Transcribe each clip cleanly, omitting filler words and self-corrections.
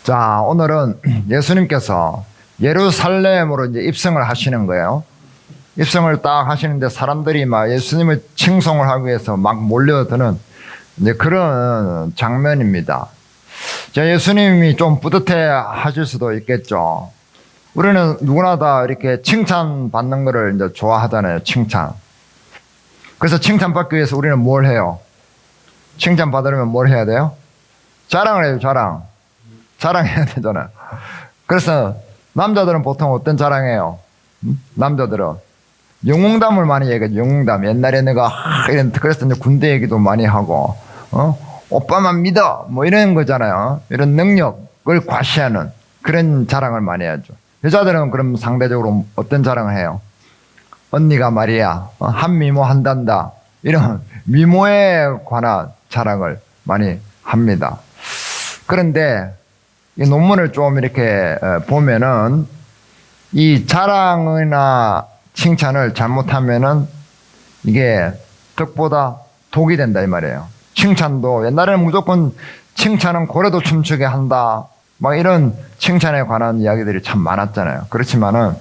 자, 오늘은 예수님께서 예루살렘으로 이제 입성을 하시는 거예요. 입성을 딱 하시는데 사람들이 막 예수님을 칭송을 하기 위해서 막 몰려드는 이제 그런 장면입니다. 자, 예수님이 좀 뿌듯해 하실 수도 있겠죠. 우리는 누구나 다 이렇게 칭찬받는 거를 이제 좋아하잖아요. 칭찬. 그래서 칭찬받기 위해서 우리는 뭘 해요? 칭찬받으려면 뭘 해야 돼요? 자랑을 해요, 자랑. 자랑해야 되잖아요. 그래서 남자들은 보통 어떤 자랑해요? 남자들은 영웅담을 많이 얘기하죠. 영웅담. 옛날에 내가 그래서 이제 군대 얘기도 많이 하고, 오빠만 믿어 뭐 이런 거잖아요. 이런 능력을 과시하는 그런 자랑을 많이 하죠. 여자들은 그럼 상대적으로 어떤 자랑을 해요? 언니가 말이야 한미모 한단다, 이런 미모에 관한 자랑을 많이 합니다. 그런데 이 논문을 좀 이렇게 보면은 이 자랑이나 칭찬을 잘못하면은 이게 덕보다 독이 된다 이 말이에요. 칭찬도 옛날에는 무조건 칭찬은 고래도 춤추게 한다 막 이런 칭찬에 관한 이야기들이 참 많았잖아요. 그렇지만은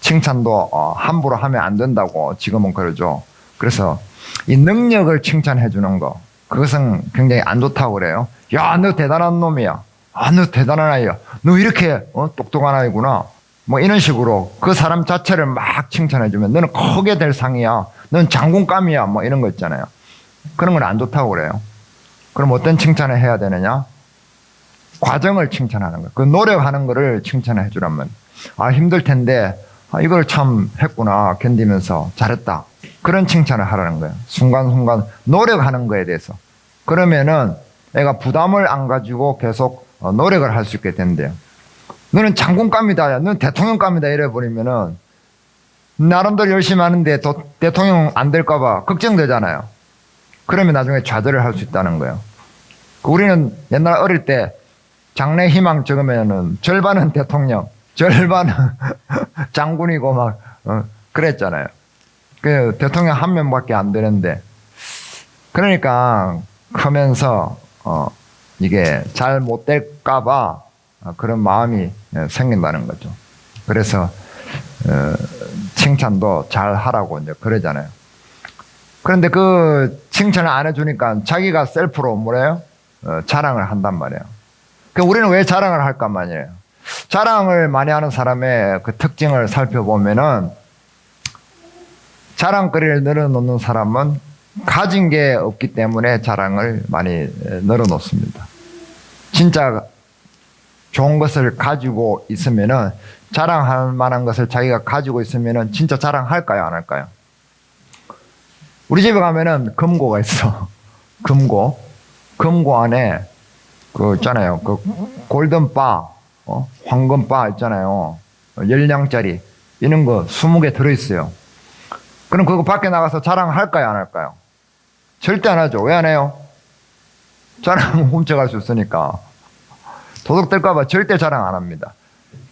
칭찬도 함부로 하면 안 된다고 지금은 그러죠. 그래서 이 능력을 칭찬해 주는 거, 그것은 굉장히 안 좋다고 그래요. 야, 너 대단한 놈이야. 아, 너 대단한 아이야. 너 이렇게 똑똑한 아이구나. 뭐 이런 식으로 그 사람 자체를 막 칭찬해 주면 너는 크게 될 상이야. 넌 장군감이야. 뭐 이런 거 있잖아요. 그런 건 안 좋다고 그래요. 그럼 어떤 칭찬을 해야 되느냐? 과정을 칭찬하는 거예요. 그 노력하는 거를 칭찬해 주라면, 아, 힘들 텐데 이걸 참 했구나. 견디면서 잘했다. 그런 칭찬을 하라는 거예요. 순간순간 노력하는 거에 대해서. 그러면은 애가 부담을 안 가지고 계속 노력을 할 수 있게 된대요. 너는 장군감이다. 야, 너는 대통령감이다. 이래버리면은 나름대로 열심히 하는데 대통령 안 될까봐 걱정되잖아요. 그러면 나중에 좌절을 할 수 있다는 거예요. 우리는 옛날 어릴 때 장래 희망 적으면은 절반은 대통령, 절반은 장군이고 막 그랬잖아요. 그 대통령 한 명밖에 안 되는데, 그러니까 크면서 이게 잘 못 될까봐 그런 마음이 생긴다는 거죠. 그래서 칭찬도 잘 하라고 이제 그러잖아요. 그런데 그 칭찬을 안 해주니까 자기가 셀프로 뭐래요? 자랑을 한단 말이에요. 그 우리는 왜 자랑을 할까 말이에요. 자랑을 많이 하는 사람의 그 특징을 살펴보면은, 자랑거리를 늘어놓는 사람은 가진 게 없기 때문에 자랑을 많이 늘어놓습니다. 진짜 좋은 것을 가지고 있으면은, 자랑할 만한 것을 자기가 가지고 있으면은 진짜 자랑할까요, 안 할까요? 우리 집에 가면은 금고가 있어. 금고 안에 그 있잖아요. 그 골든바, 황금바 있잖아요. 10냥짜리 이런 거 20개 들어있어요. 그럼 그거 밖에 나가서 자랑할까요, 안 할까요? 절대 안 하죠. 왜 안 해요? 자랑하면 훔쳐갈 수 있으니까. 도둑될까봐 절대 자랑 안 합니다.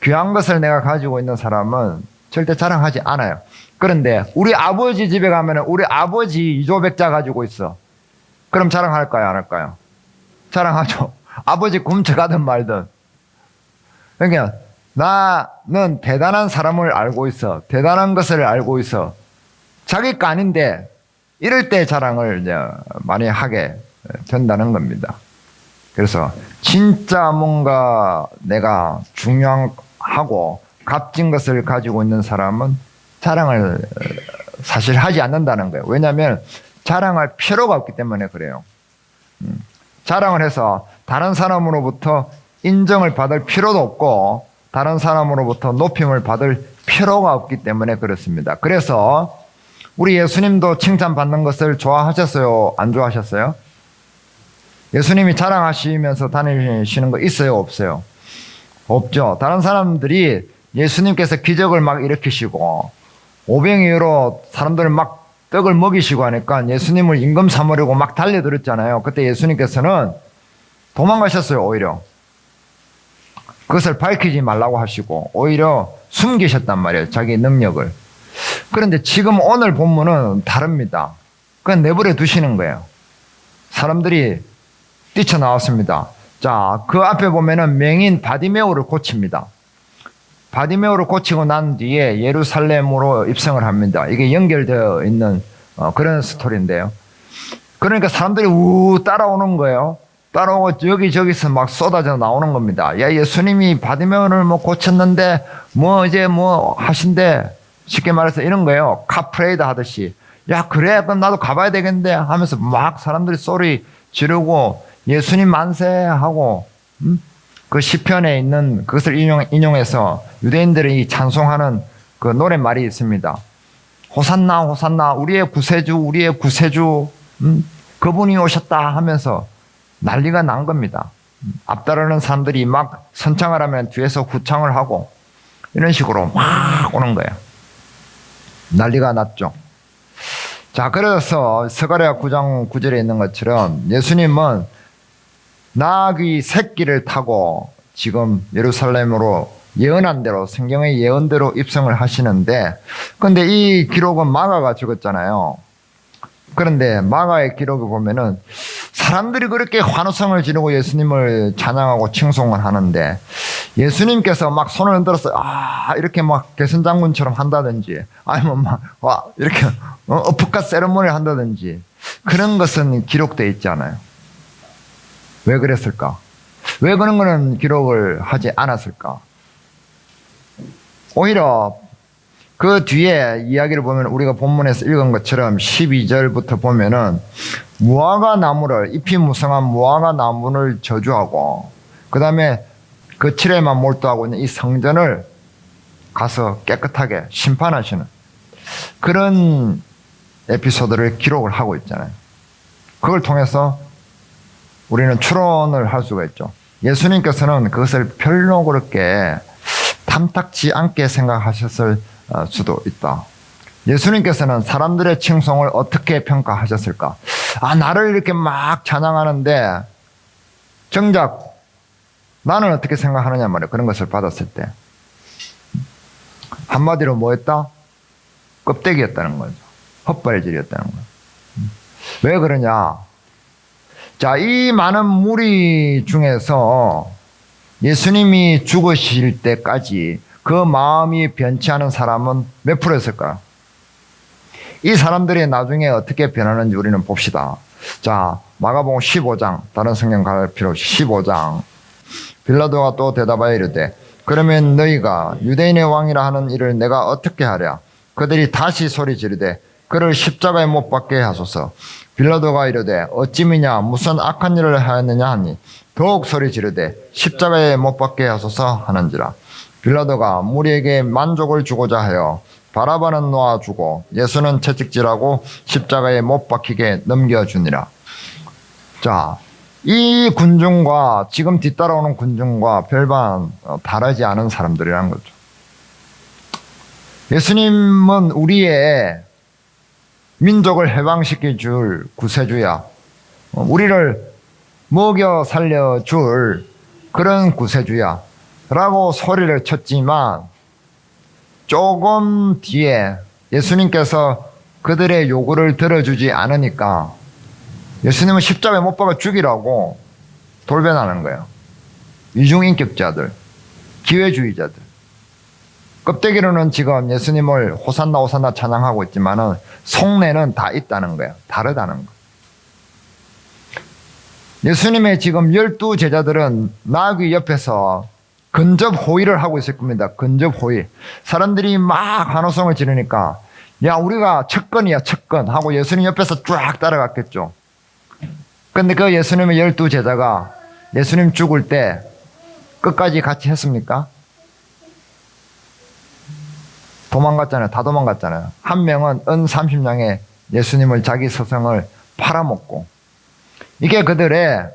귀한 것을 내가 가지고 있는 사람은 절대 자랑하지 않아요. 그런데 우리 아버지 집에 가면 우리 아버지 이조백자 가지고 있어. 그럼 자랑할까요, 안 할까요? 자랑하죠. 아버지 훔쳐가든 말든. 그러니까 나는 대단한 사람을 알고 있어. 대단한 것을 알고 있어. 자기 거 아닌데 이럴 때 자랑을 이제 많이 하게 된다는 겁니다. 그래서 진짜 뭔가 내가 중요하고 값진 것을 가지고 있는 사람은 자랑을 사실 하지 않는다는 거예요. 왜냐하면 자랑할 필요가 없기 때문에 그래요. 자랑을 해서 다른 사람으로부터 인정을 받을 필요도 없고 다른 사람으로부터 높임을 받을 필요가 없기 때문에 그렇습니다. 그래서 우리 예수님도 칭찬받는 것을 좋아하셨어요? 안 좋아하셨어요? 예수님이 자랑하시면서 다니시는 거 있어요? 없어요? 없죠. 다른 사람들이 예수님께서 기적을 막 일으키시고 오병이어로 사람들을 막 떡을 먹이시고 하니까 예수님을 임금 삼으려고 막 달려들었잖아요. 그때 예수님께서는 도망가셨어요. 오히려 그것을 밝히지 말라고 하시고 오히려 숨기셨단 말이에요. 자기 능력을. 그런데 지금 오늘 본문은 다릅니다. 그냥 내버려 두시는 거예요. 사람들이 뛰쳐나왔습니다. 자, 그 앞에 보면은 맹인 바디메오를 고칩니다. 바디메오를 고치고 난 뒤에 예루살렘으로 입성을 합니다. 이게 연결되어 있는 그런 스토리인데요. 그러니까 사람들이 따라오는 거예요. 따라오고 여기저기서 막 쏟아져 나오는 겁니다. 야, 예수님이 바디메오를 뭐 고쳤는데 이제 하신대. 쉽게 말해서 이런 거예요. 카프레이드 하듯이. 야, 그래? 그럼 나도 가봐야 되겠는데 하면서 막 사람들이 소리 지르고 예수님 만세하고, 그 시편에 있는 그것을 인용해서 유대인들이 찬송하는 그 노랫말이 있습니다. 호산나, 호산나, 우리의 구세주, 우리의 구세주, 그분이 오셨다 하면서 난리가 난 겁니다. 앞따르는 사람들이 막 선창을 하면 뒤에서 후창을 하고 이런 식으로 막 오는 거예요. 난리가 났죠. 자, 그래서 스가랴 9장 9절에 있는 것처럼 예수님은 나귀 새끼를 타고 지금 예루살렘으로 예언한 대로, 성경의 예언대로 입성을 하시는데, 근데 이 기록은 마가가 적었잖아요. 그런데 마가의 기록을 보면은 사람들이 그렇게 환호성을 지르고 예수님을 찬양하고 칭송을 하는데 예수님께서 막 손을 흔들어서 이렇게 막 개선장군처럼 한다든지 아니면 막 이렇게 어프카 세레모니를 한다든지 그런 것은 기록되어 있지 않아요. 왜 그랬을까? 왜 그런 거는 기록을 하지 않았을까? 오히려 그 뒤에 이야기를 보면 우리가 본문에서 읽은 것처럼 12절부터 보면은 무화과 나무를, 잎이 무성한 무화과 나무를 저주하고 그 다음에 그 칠에만 몰두하고 있는 이 성전을 가서 깨끗하게 심판하시는 그런 에피소드를 기록을 하고 있잖아요. 그걸 통해서 우리는 추론을 할 수가 있죠. 예수님께서는 그것을 별로 그렇게 탐탁지 않게 생각하셨을 수도 있다. 예수님께서는 사람들의 칭송을 어떻게 평가하셨을까? 나를 이렇게 막 찬양하는데 정작 나는 어떻게 생각하느냐 말이야. 그런 것을 받았을 때 한마디로 뭐였다? 껍데기였다는 거죠. 헛발질이었다는 거예요. 왜 그러냐? 자, 이 많은 무리 중에서 예수님이 죽으실 때까지 그 마음이 변치 않은 사람은 몇 프로였을까요? 이 사람들이 나중에 어떻게 변하는지 우리는 봅시다. 자, 마가복음 15장, 다른 성경 갈 필요 없이 15장. 빌라도가 또 대답하여 이르되 그러면 너희가 유대인의 왕이라 하는 일을 내가 어떻게 하랴? 그들이 다시 소리 지르되 그를 십자가에 못 박게 하소서. 빌라도가 이르되 어찌미냐 무슨 악한 일을 하였느냐 하니 더욱 소리 지르되 십자가에 못 박게 하소서 하는지라. 빌라도가 무리에게 만족을 주고자 하여 바라바는 놓아주고 예수는 채찍질하고 십자가에 못 박히게 넘겨주니라. 자, 이 군중과 지금 뒤따라오는 군중과 별반 다르지 않은 사람들이라는 거죠. 예수님은 우리의 민족을 해방시켜 줄 구세주야. 우리를 먹여 살려줄 그런 구세주야 라고 소리를 쳤지만 조금 뒤에 예수님께서 그들의 요구를 들어주지 않으니까 예수님은 십자가에 못 박아 죽이라고 돌변하는 거예요. 이중인격자들, 기회주의자들. 껍데기로는 지금 예수님을 호산나 호산나 찬양하고 있지만은 속내는 다 있다는 거예요. 다르다는 거. 예수님의 지금 12 제자들은 나귀 옆에서 근접 호위를 하고 있을 겁니다. 근접 호위. 사람들이 막 환호성을 지르니까 야, 우리가 첫건이야, 첫건 하고 예수님 옆에서 쫙 따라갔겠죠. 근데 그 예수님의 12 제자가 예수님 죽을 때 끝까지 같이 했습니까? 도망갔잖아요. 다 도망갔잖아요. 한 명은 은 30냥에 예수님을 자기 스승을 팔아먹고 이게 그들의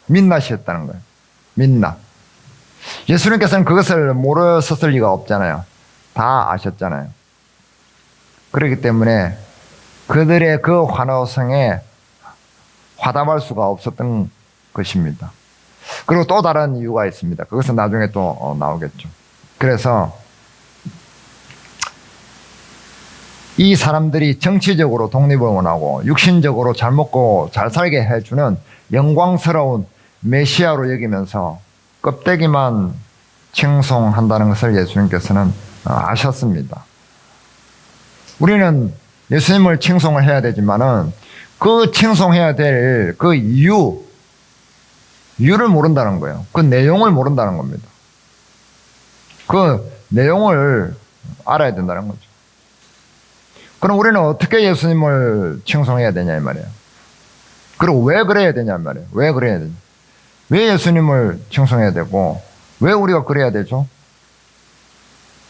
민낯이었다는 거예요. 민낯. 예수님께서는 그것을 모르셨을 리가 없잖아요. 다 아셨잖아요. 그렇기 때문에 그들의 그 환호성에 화답할 수가 없었던 것입니다. 그리고 또 다른 이유가 있습니다. 그것은 나중에 또 나오겠죠. 그래서 이 사람들이 정치적으로 독립을 원하고 육신적으로 잘 먹고 잘 살게 해주는 영광스러운 메시아로 여기면서 껍데기만 칭송한다는 것을 예수님께서는 아셨습니다. 우리는 예수님을 칭송을 해야 되지만은 그 칭송해야 될 그 이유를 모른다는 거예요. 그 내용을 모른다는 겁니다. 그 내용을 알아야 된다는 거죠. 그럼 우리는 어떻게 예수님을 칭송해야 되냐 이 말이에요. 그리고 왜 그래야 되냐 이 말이에요. 왜 그래야 되냐. 왜 예수님을 칭송해야 되고 왜 우리가 그래야 되죠?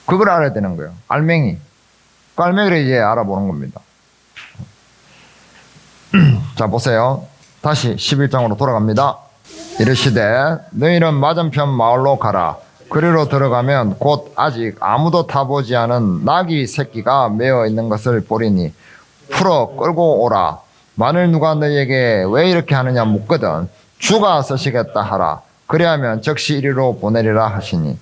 그걸 알아야 되는 거예요. 알맹이. 그 알맹이를 이제 알아보는 겁니다. 자, 보세요. 다시 11장으로 돌아갑니다. 이르시되 너희는 맞은편 마을로 가라. 그리로 들어가면 곧 아직 아무도 타보지 않은 나귀 새끼가 메어 있는 것을 보리니 풀어 끌고 오라. 만일 누가 너희에게 왜 이렇게 하느냐 묻거든 주가 쓰시겠다 하라. 그리하면 즉시 이리로 보내리라 하시니.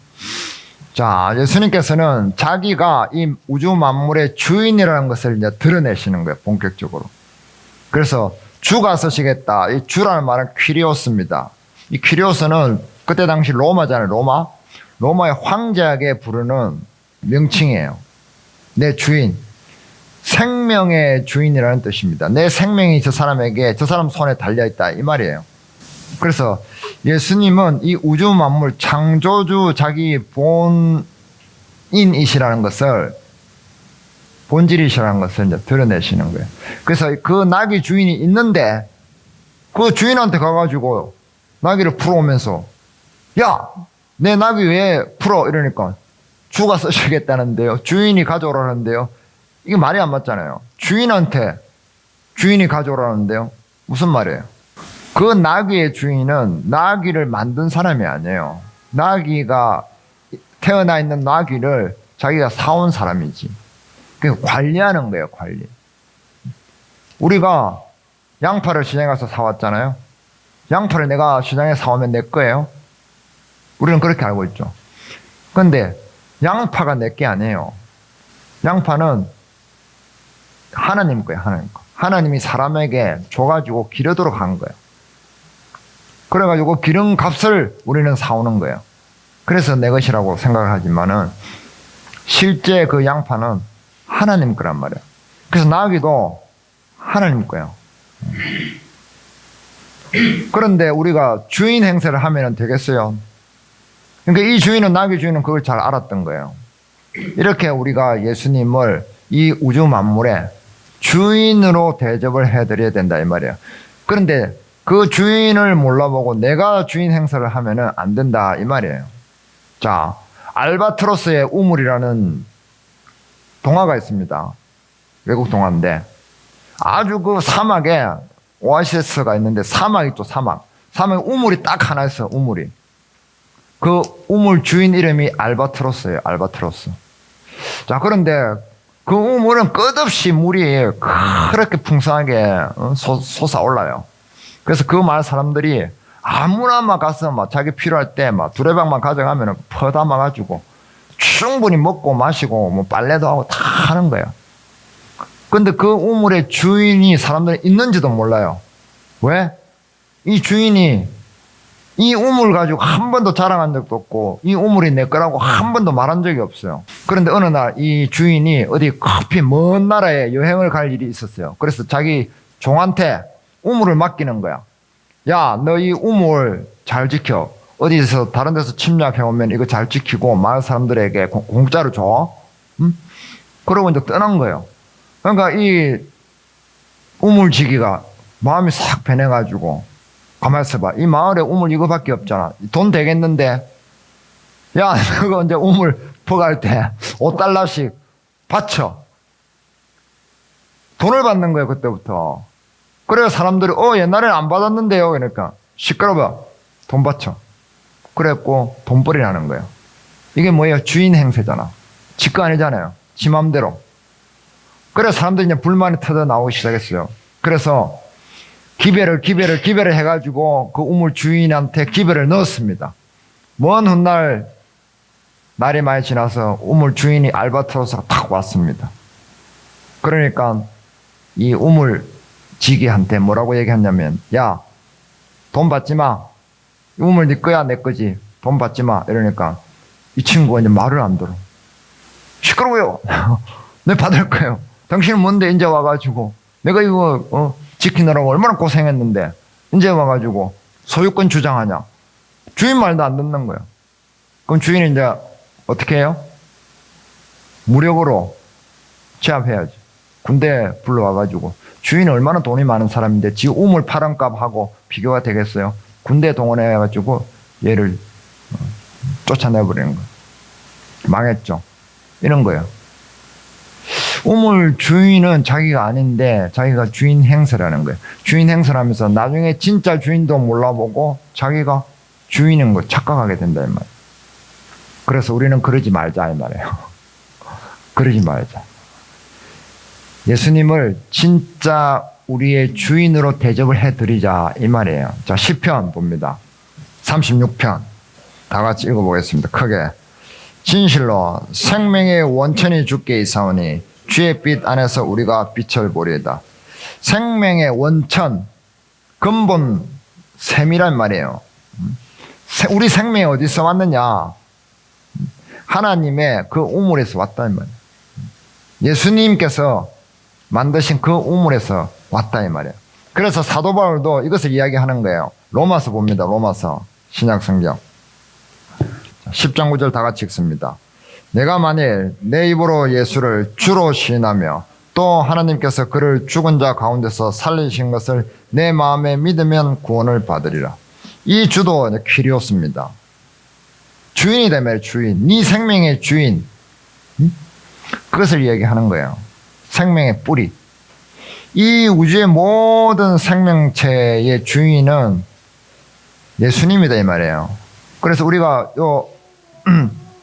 자, 예수님께서는 자기가 이 우주 만물의 주인이라는 것을 이제 드러내시는 거예요. 본격적으로. 그래서 주가 쓰시겠다. 이 주라는 말은 퀴리오스입니다. 이 퀴리오스는 그때 당시 로마잖아요. 로마의 황제에게 부르는 명칭이에요. 내 주인. 생명의 주인이라는 뜻입니다. 내 생명이 저 사람에게, 저 사람 손에 달려있다. 이 말이에요. 그래서 예수님은 이 우주 만물 창조주 자기 본인이시라는 것을, 본질이시라는 것을 이제 드러내시는 거예요. 그래서 그 나귀 주인이 있는데 그 주인한테 가가지고 나귀를 풀어오면서 야, 내 나귀 왜 풀어? 이러니까 주가 쓰시겠다는데요. 주인이 가져오라는데요. 이게 말이 안 맞잖아요. 주인한테 주인이 가져오라는데요. 무슨 말이에요? 그 나귀의 주인은 나귀를 만든 사람이 아니에요. 나귀가 태어나 있는 나귀를 자기가 사온 사람이지. 그 관리하는 거예요, 관리. 우리가 양파를 시장에 가서 사왔잖아요. 양파를 내가 시장에 사오면 내 거예요. 우리는 그렇게 알고 있죠. 그런데 양파가 내 게 아니에요. 양파는 하나님 거예요, 하나님 거. 하나님이 사람에게 줘가지고 기르도록 한 거예요. 그래가지고 기름 값을 우리는 사오는 거예요. 그래서 내 것이라고 생각을 하지만은 실제 그 양파는 하나님 거란 말이에요. 그래서 나귀도 하나님 거예요. 그런데 우리가 주인 행세를 하면 되겠어요? 그러니까 이 주인은, 나귀 주인은 그걸 잘 알았던 거예요. 이렇게 우리가 예수님을 이 우주 만물의 주인으로 대접을 해드려야 된다 이 말이에요. 그런데 그 주인을 몰라보고 내가 주인 행세를 하면은 안 된다 이 말이에요. 자, 알바트로스의 우물이라는 동화가 있습니다. 외국 동화인데 아주 그 사막에 오아시스가 있는데 사막 있죠, 사막. 사막에 우물이 딱 하나 있어요, 우물이. 그 우물 주인 이름이 알바트로스예요, 알바트로스. 자, 그런데 그 우물은 끝없이 물이 그렇게 풍성하게 솟아올라요. 그래서 그 마을 사람들이 아무나 막 가서 막 자기 필요할 때 막 두레방만 가져가면 퍼담아가지고 충분히 먹고 마시고 뭐 빨래도 하고 다 하는 거예요. 근데 그 우물의 주인이 사람들이 있는지도 몰라요. 왜? 이 주인이 이 우물 가지고 한 번도 자랑한 적도 없고 이 우물이 내 거라고 한 번도 말한 적이 없어요. 그런데 어느 날 이 주인이 어디 커피 먼 나라에 여행을 갈 일이 있었어요. 그래서 자기 종한테 우물을 맡기는 거야. 야, 너 이 우물 잘 지켜. 어디서 다른 데서 침략해 오면 이거 잘 지키고 마을 사람들에게 공짜로 줘. 응? 그러고 이제 떠난 거예요. 그러니까 이 우물지기가 마음이 싹 변해가지고 가만히 있어봐. 이 마을에 우물 이거밖에 없잖아. 돈 되겠는데? 야, 그거 이제 우물 퍼갈 때 5달러씩 바쳐. 돈을 받는 거예요, 그때부터. 그래서 사람들이 옛날에는 안 받았는데요. 그러니까 시끄러워. 돈 바쳐. 그랬고 돈벌이 나는 거예요. 이게 뭐예요? 주인 행세잖아. 지 거 아니잖아요. 지 맘대로. 그래서 사람들이 이제 불만이 터져 나오기 시작했어요. 그래서 기배를 해가지고 그 우물 주인한테 기배를 넣었습니다. 먼 훗날 날이 많이 지나서 우물 주인이 알바트로스가 탁 왔습니다. 그러니까 이 우물 지기한테 뭐라고 얘기했냐면, 야, 돈 받지 마. 이 우물 네 거야 내 거지 돈 받지 마 이러니까 이 친구가 이제 말을 안 들어. 시끄러워요. 내 받을 거예요. 당신은 뭔데 이제 와가지고 내가 이거 지키느라고 얼마나 고생했는데 이제 와가지고 소유권 주장하냐. 주인 말도 안 듣는 거예요. 그럼 주인이 이제 어떻게 해요? 무력으로 제압해야지. 군대 불러와가지고 주인은 얼마나 돈이 많은 사람인데 지 우물 파란 값하고 비교가 되겠어요? 군대 동원해가지고 얘를 쫓아내버리는 거예요. 망했죠. 이런 거예요. 우물 주인은 자기가 아닌데 자기가 주인 행세라는 거예요. 주인 행세라면서 나중에 진짜 주인도 몰라보고 자기가 주인인 거 착각하게 된다 이 말이에요. 그래서 우리는 그러지 말자 이 말이에요. 그러지 말자. 예수님을 진짜 우리의 주인으로 대접을 해드리자 이 말이에요. 자, 시편 봅니다. 36편 다 같이 읽어보겠습니다. 크게. 진실로 생명의 원천이 주께 있사오니 주의 빛 안에서 우리가 빛을 보리이다. 생명의 원천, 근본 셈이란 말이에요. 우리 생명이 어디서 왔느냐? 하나님의 그 우물에서 왔다는 말이에요. 예수님께서 만드신 그 우물에서 왔다 이 말이에요. 그래서 사도 바울도 이것을 이야기하는 거예요. 로마서 봅니다. 로마서 신약 성경 10장 9절 다 같이 읽습니다. 내가 만일 내 입으로 예수를 주로 시인하며 또 하나님께서 그를 죽은 자 가운데서 살리신 것을 내 마음에 믿으면 구원을 받으리라. 이 주도 퀴리오스입니다. 주인이 되면 주인, 네 생명의 주인. 그것을 이야기하는 거예요. 생명의 뿌리. 이 우주의 모든 생명체의 주인은 예수님이다 이 말이에요. 그래서 우리가 요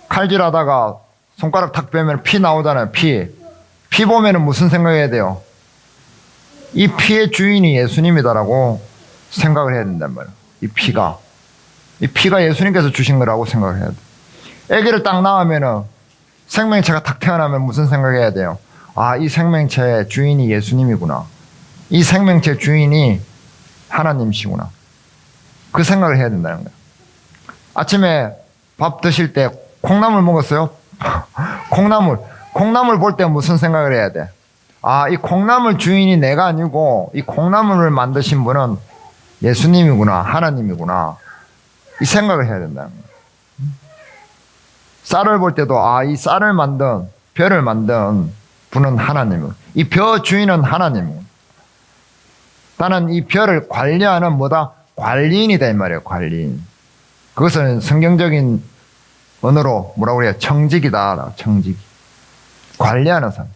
칼질하다가 손가락 탁 빼면 피 나오잖아요. 피 보면은 무슨 생각해야 돼요? 이 피의 주인이 예수님이다라고 생각을 해야 된단 말이에요. 이 피가 예수님께서 주신 거라고 생각을 해야 돼. 아기를 딱 낳으면은 생명체가 탁 태어나면 무슨 생각해야 돼요? 아, 이 생명체의 주인이 예수님이구나. 이 생명체 주인이 하나님이시구나. 그 생각을 해야 된다는 거예요. 아침에 밥 드실 때 콩나물 먹었어요? 콩나물 볼 때 무슨 생각을 해야 돼? 아, 이 콩나물 주인이 내가 아니고 이 콩나물을 만드신 분은 예수님이구나, 하나님이구나. 이 생각을 해야 된다는 거예요. 쌀을 볼 때도 아, 이 쌀을 만든 벼를 만든 분은 하나님이고 이 벼 주인은 하나님이고 나는 이 벼를 관리하는 뭐다? 관리인이다 이 말이에요. 관리인. 그것은 성경적인 언어로 뭐라고 그래요? 청직이다. 청직. 관리하는 사람.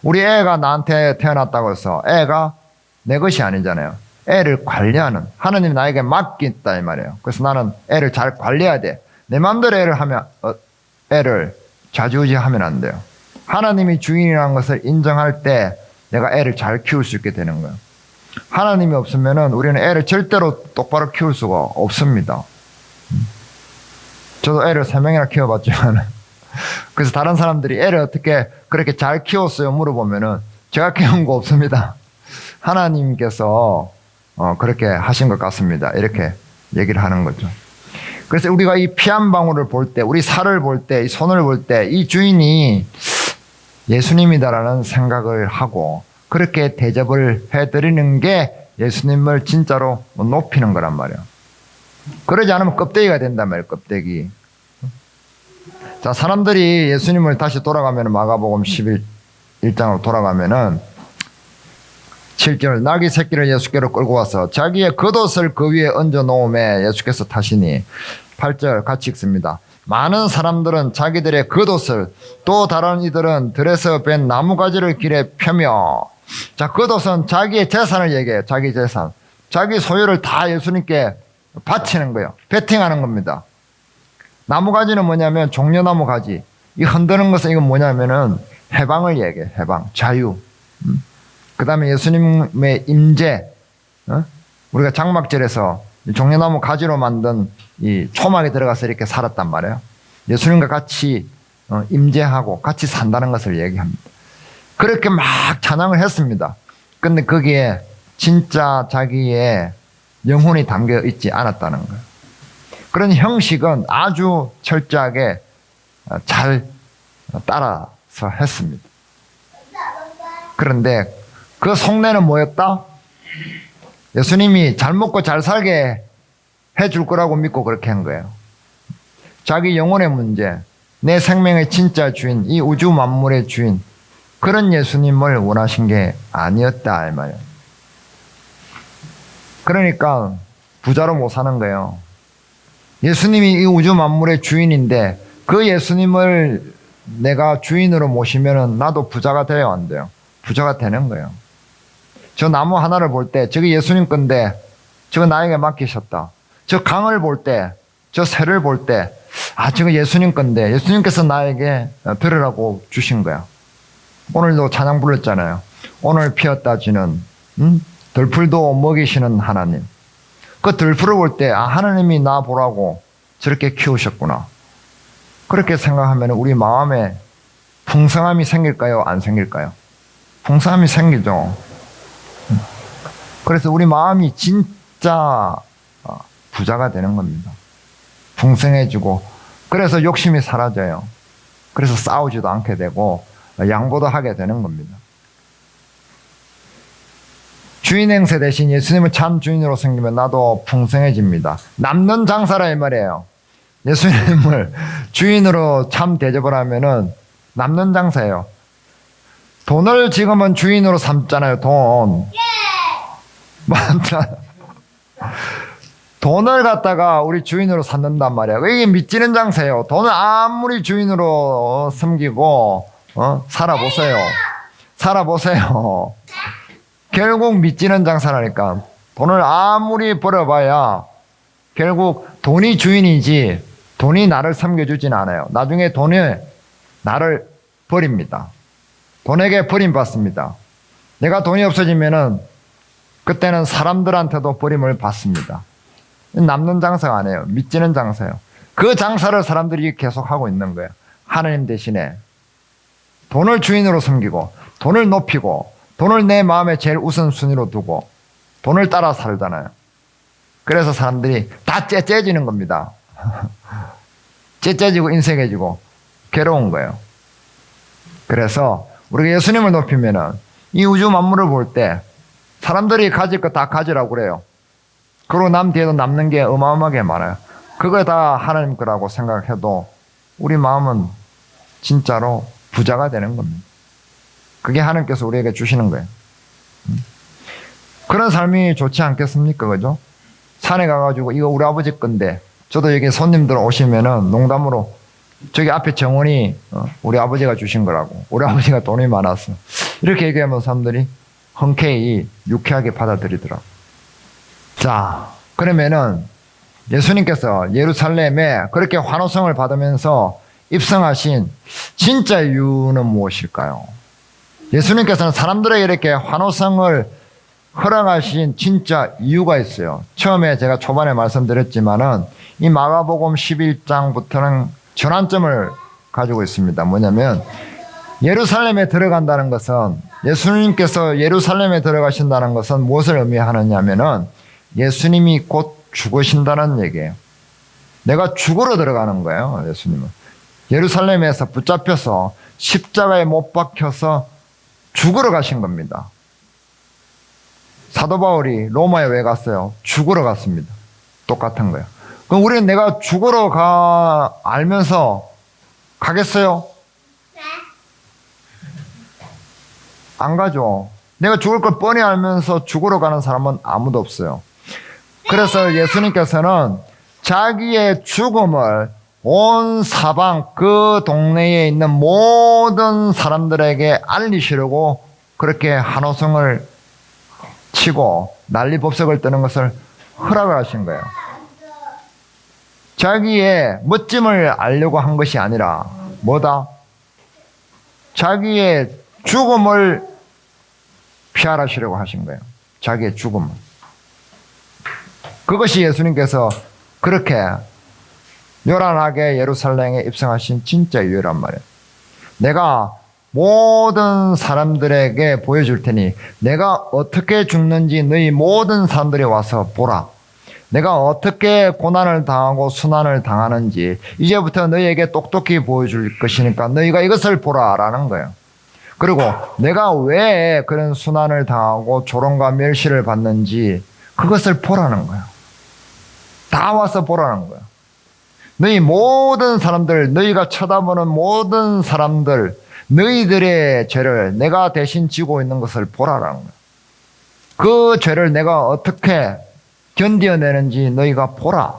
우리 애가 나한테 태어났다고 해서 애가 내 것이 아니잖아요. 애를 관리하는. 하나님이 나에게 맡겼다 이 말이에요. 그래서 나는 애를 잘 관리해야 돼. 내 마음대로 애를 하면 애를 좌지우지하면 안 돼요. 하나님이 주인이라는 것을 인정할 때 내가 애를 잘 키울 수 있게 되는 거예요. 하나님이 없으면은 우리는 애를 절대로 똑바로 키울 수가 없습니다. 저도 애를 3명이나 키워봤지만 그래서 다른 사람들이 애를 어떻게 그렇게 잘 키웠어요 물어보면은 제가 키운 거 없습니다. 하나님께서 그렇게 하신 것 같습니다. 이렇게 얘기를 하는 거죠. 그래서 우리가 이 피 한 방울을 볼 때, 우리 살을 볼 때, 이 손을 볼 때 이 주인이 예수님이다라는 생각을 하고 그렇게 대접을 해드리는 게 예수님을 진짜로 높이는 거란 말이에요. 그러지 않으면 껍데기가 된단 말이에요. 껍데기. 자, 사람들이 예수님을 다시 돌아가면 마가복음 11장으로 돌아가면은 7절 나귀 새끼를 예수께로 끌고 와서 자기의 겉옷을 그 위에 얹어 놓음에 예수께서 타시니 8절 같이 읽습니다. 많은 사람들은 자기들의 겉옷을 또 다른 이들은 들에서 벤 나무가지를 길에 펴며 자, 겉옷은 자기의 재산을 얘기해요. 자기 재산. 자기 소유를 다 예수님께 바치는 거예요. 베팅하는 겁니다. 나무가지는 뭐냐면 종려나무 가지. 이 흔드는 것은 이건 뭐냐면은 해방을 얘기해. 해방, 자유. 그 다음에 예수님의 임재. 우리가 장막절에서 종려나무 가지로 만든 이 초막에 들어가서 이렇게 살았단 말이에요. 예수님과 같이 임재하고 같이 산다는 것을 얘기합니다. 그렇게 막 찬양을 했습니다. 근데 거기에 진짜 자기의 영혼이 담겨 있지 않았다는 거예요. 그런 형식은 아주 철저하게 잘 따라서 했습니다. 그런데 그 속내는 뭐였다? 예수님이 잘 먹고 잘 살게 해줄 거라고 믿고 그렇게 한 거예요. 자기 영혼의 문제, 내 생명의 진짜 주인, 이 우주 만물의 주인, 그런 예수님을 원하신 게 아니었다 이 말이에요. 그러니까 부자로 못 사는 거예요. 예수님이 이 우주 만물의 주인인데 그 예수님을 내가 주인으로 모시면은 나도 부자가 돼야 안 돼요. 부자가 되는 거예요. 저 나무 하나를 볼 때 저게 예수님 건데 저거 나에게 맡기셨다. 저 강을 볼 때, 저 새를 볼 때, 아, 저거 예수님 건데 예수님께서 나에게 들으라고 주신 거야. 오늘도 찬양 불렀잖아요. 오늘 피었다 지는 들풀도 먹이시는 하나님. 그 들풀을 볼 때, 아, 하나님이 나 보라고 저렇게 키우셨구나. 그렇게 생각하면 우리 마음에 풍성함이 생길까요? 안 생길까요? 풍성함이 생기죠. 그래서 우리 마음이 진짜 부자가 되는 겁니다. 풍성해지고, 그래서 욕심이 사라져요. 그래서 싸우지도 않게 되고 양보도 하게 되는 겁니다. 주인 행세 대신 예수님을 참 주인으로 섬기면 나도 풍성해집니다. 남는 장사라 이 말이에요. 예수님을 주인으로 참 대접을 하면은 남는 장사예요. 돈을 지금은 주인으로 삼잖아요. 돈. 맞다. 돈을 갖다가 우리 주인으로 삼는단 말이야. 이게 미치는 장사예요. 돈을 아무리 주인으로 섬기고 살아보세요. 살아보세요. 결국 미치는 장사라니까. 돈을 아무리 벌어봐야 결국 돈이 주인이지 돈이 나를 섬겨주진 않아요. 나중에 돈이 나를 버립니다. 돈에게 버림받습니다. 내가 돈이 없어지면은 그때는 사람들한테도 버림을 받습니다. 남는 장사가 아니에요. 미치는 장사예요. 그 장사를 사람들이 계속 하고 있는 거예요. 하나님 대신에 돈을 주인으로 섬기고 돈을 높이고 돈을 내 마음에 제일 우선순위로 두고 돈을 따라 살잖아요. 그래서 사람들이 다 째째지는 겁니다. 째째지고 인색해지고 괴로운 거예요. 그래서 우리가 예수님을 높이면은 이 우주 만물을 볼 때 사람들이 가질 거 다 가지라고 그래요. 그리고 남 뒤에도 남는 게 어마어마하게 많아요. 그걸 다 하나님 거라고 생각해도 우리 마음은 진짜로 부자가 되는 겁니다. 그게 하나님께서 우리에게 주시는 거예요. 그런 삶이 좋지 않겠습니까? 그죠? 산에 가가지고 이거 우리 아버지 건데, 저도 여기 손님들 오시면은 농담으로 저기 앞에 정원이 우리 아버지가 주신 거라고. 우리 아버지가 돈이 많았어. 이렇게 얘기하면 사람들이 흔쾌히 유쾌하게 받아들이더라고. 자, 그러면은 예수님께서 예루살렘에 그렇게 환호성을 받으면서 입성하신 진짜 이유는 무엇일까요? 예수님께서는 사람들에게 이렇게 환호성을 허락하신 진짜 이유가 있어요. 처음에 제가 초반에 말씀드렸지만은 이 마가복음 11장부터는 전환점을 가지고 있습니다. 뭐냐면 예루살렘에 들어간다는 것은, 예수님께서 예루살렘에 들어가신다는 것은 무엇을 의미하느냐면은 예수님이 곧 죽으신다는 얘기예요. 내가 죽으러 들어가는 거예요. 예수님은 예루살렘에서 붙잡혀서 십자가에 못 박혀서 죽으러 가신 겁니다. 사도 바울이 로마에 왜 갔어요? 죽으러 갔습니다. 똑같은 거예요. 그럼 우리는 내가 죽으러 알면서 가겠어요? 네. 안 가죠. 내가 죽을 걸 뻔히 알면서 죽으러 가는 사람은 아무도 없어요. 그래서 예수님께서는 자기의 죽음을 온 사방 그 동네에 있는 모든 사람들에게 알리시려고 그렇게 환호성을 치고 난리법석을 뜨는 것을 허락을 하신 거예요. 자기의 멋짐을 알려고 한 것이 아니라 뭐다? 자기의 죽음을 피하시려고 하신 거예요. 자기의 죽음을. 그것이 예수님께서 그렇게 요란하게 예루살렘에 입성하신 진짜 이유란 말이에요. 내가 모든 사람들에게 보여줄 테니 내가 어떻게 죽는지 너희 모든 사람들이 와서 보라. 내가 어떻게 고난을 당하고 순환을 당하는지 이제부터 너희에게 똑똑히 보여줄 것이니까 너희가 이것을 보라라는 거예요. 그리고 내가 왜 그런 순환을 당하고 조롱과 멸시를 받는지 그것을 보라는 거예요. 다 와서 보라는 거예요. 너희 모든 사람들, 너희가 쳐다보는 모든 사람들, 너희들의 죄를 내가 대신 지고 있는 것을 보라라는 거예요. 그 죄를 내가 어떻게 견뎌내는지 너희가 보라.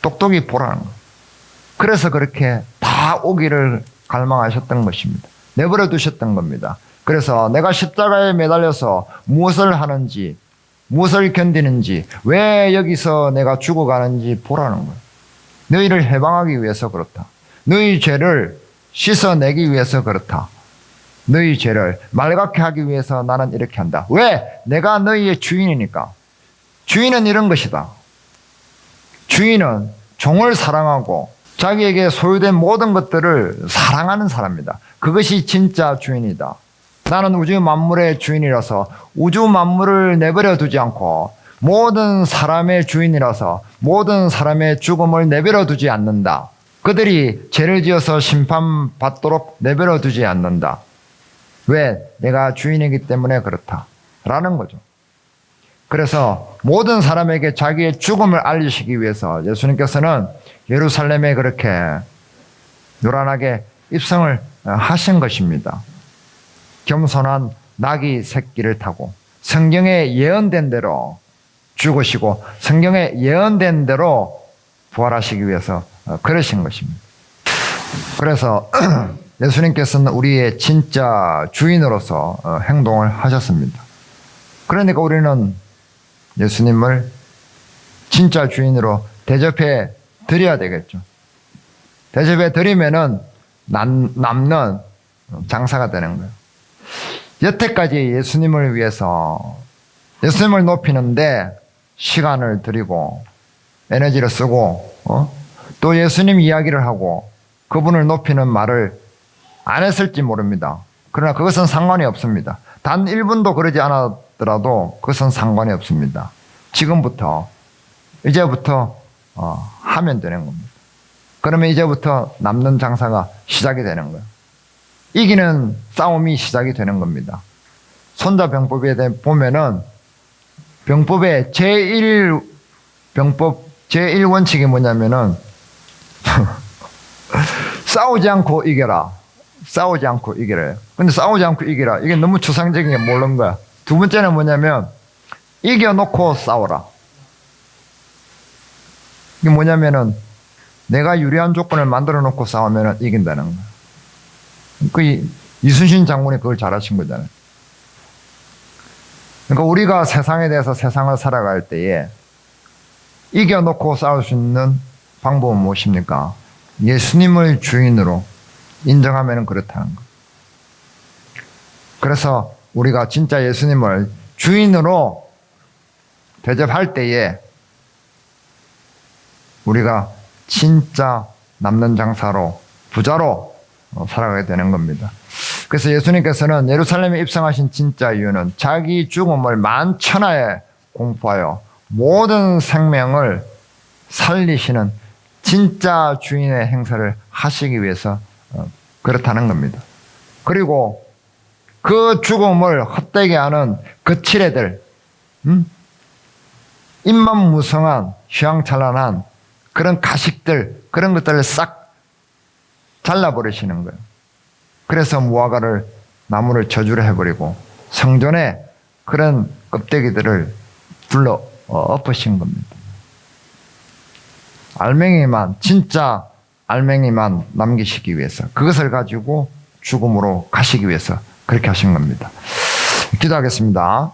똑똑히 보라는 거예요. 그래서 그렇게 다 오기를 갈망하셨던 것입니다. 내버려 두셨던 겁니다. 그래서 내가 십자가에 매달려서 무엇을 하는지, 무엇을 견디는지, 왜 여기서 내가 죽어가는지 보라는 거예요. 너희를 해방하기 위해서 그렇다. 너희 죄를 씻어내기 위해서 그렇다. 너희 죄를 맑게 하기 위해서 나는 이렇게 한다. 왜? 내가 너희의 주인이니까. 주인은 이런 것이다. 주인은 종을 사랑하고 자기에게 소유된 모든 것들을 사랑하는 사람이다. 그것이 진짜 주인이다. 나는 우주 만물의 주인이라서 우주 만물을 내버려 두지 않고 모든 사람의 주인이라서 모든 사람의 죽음을 내버려 두지 않는다. 그들이 죄를 지어서 심판받도록 내버려 두지 않는다. 왜? 내가 주인이기 때문에 그렇다. 라는 거죠. 그래서 모든 사람에게 자기의 죽음을 알리시기 위해서 예수님께서는 예루살렘에 그렇게 요란하게 입성을 하신 것입니다. 겸손한 나귀 새끼를 타고 성경에 예언된 대로 죽으시고 성경에 예언된 대로 부활하시기 위해서 그러신 것입니다. 그래서 예수님께서는 우리의 진짜 주인으로서 행동을 하셨습니다. 그러니까 우리는 예수님을 진짜 주인으로 대접해 드려야 되겠죠. 대접해 드리면은 남는 장사가 되는 거예요. 여태까지 예수님을 위해서 예수님을 높이는데 시간을 들이고 에너지를 쓰고 또 예수님 이야기를 하고 그분을 높이는 말을 안 했을지 모릅니다. 그러나 그것은 상관이 없습니다. 단 1분도 그러지 않았더라도 그것은 상관이 없습니다. 지금부터 이제부터 하면 되는 겁니다. 그러면 이제부터 남는 장사가 시작이 되는 거예요. 이기는 싸움이 시작이 되는 겁니다. 손자병법에 대해 보면은 병법의 제1원칙이 뭐냐면은 싸우지 않고 이겨라. 싸우지 않고 이겨라. 근데 싸우지 않고 이겨라. 이게 너무 추상적인 게 모르는 거야. 두 번째는 뭐냐면 이겨놓고 싸워라. 이게 뭐냐면은 내가 유리한 조건을 만들어 놓고 싸우면 이긴다는 거야. 그 이순신 장군이 그걸 잘하신 거잖아요. 그러니까 우리가 세상에 대해서 세상을 살아갈 때에 이겨놓고 싸울 수 있는 방법은 무엇입니까? 예수님을 주인으로 인정하면 그렇다는 거. 그래서 우리가 진짜 예수님을 주인으로 대접할 때에 우리가 진짜 남는 장사로 부자로 살아가게 되는 겁니다. 그래서 예수님께서는 예루살렘에 입성하신 진짜 이유는 자기 죽음을 만천하에 공포하여 모든 생명을 살리시는 진짜 주인의 행사를 하시기 위해서 그렇다는 겁니다. 그리고 그 죽음을 헛되게 하는 거칠애들, 입만 무성한 휘황찬란한 그런 가식들, 그런 것들을 싹 잘라버리시는 거예요. 그래서 무화과를 나무를 저주를 해버리고 성전에 그런 껍데기들을 둘러 엎으신 겁니다. 알맹이만, 진짜 알맹이만 남기시기 위해서, 그것을 가지고 죽음으로 가시기 위해서 그렇게 하신 겁니다. 기도하겠습니다.